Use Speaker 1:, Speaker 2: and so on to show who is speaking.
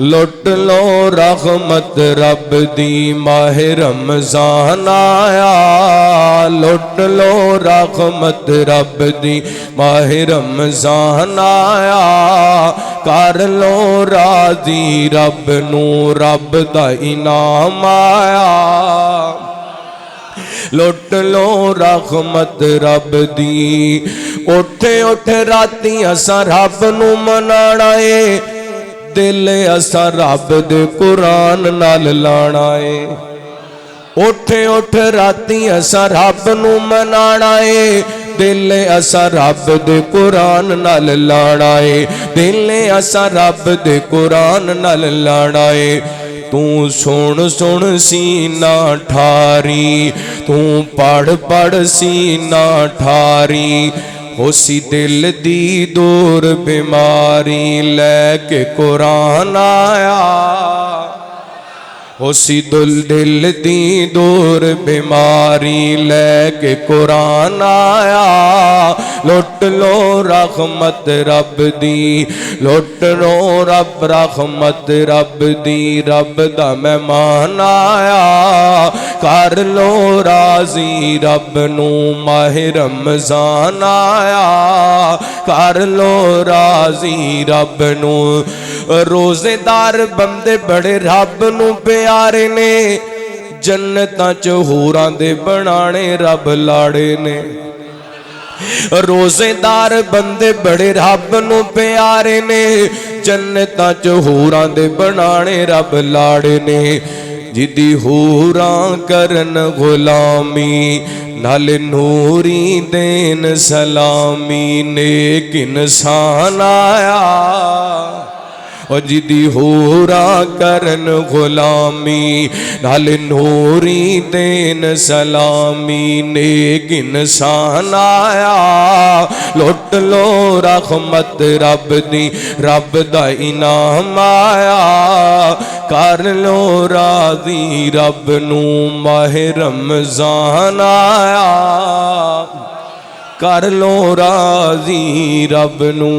Speaker 1: लुट लो रहमत रब दी माह रमजान आया। लुट लो रहमत रब दी माह रमजान आया। कर लो राजी रब नू रब दा इनाम आया। लुट लो रहमत रब दी। उठे उठ राती असा रब नू मनाना है। दिल असा रब दे कुरान नाल लाना है। उठ उठ राती असा रब नू मनाना है। दिल असा रब दे कुरान नाल लाना है। दिल असा रब दे कुरान नाल लाना है। तू सुन सुन सीना ठारी, तू पढ़ पढ़ सीना ठारी। होसी दिल दी दूर बीमारी लैके कुरान आया। होसी दिल दी दूर बीमारी लैके कुरान आया। लुट लो रहमत रब दी। लुट लो रब रहमत रब दी। रब दा मेहमान आया। कर लो राजी रब नू माह रमजान आया। कर लो राजी रब नू। रोजेदार बंदे बड़े रब नू प्यारे ने। जन्नतां च होरां दे बनाने रब लाड़े ने। रोजेदार बंदे बड़े रब नू प्यारे ने। जन्नतां च होरां दे बनाने रब लाड़े ने। जिदी होरां करन गुलामी नाल नूरी देन सलामी। नेक इंसान आया। और जिदी होरा करन गुलामी नाल नूरी देन सलामी। नेक इंसान आया। लुट लो रहमत रब दी। रब दा इनाम आया। कर लो राजी रब नू माह रमजान आया। कर लो राजी रब नू।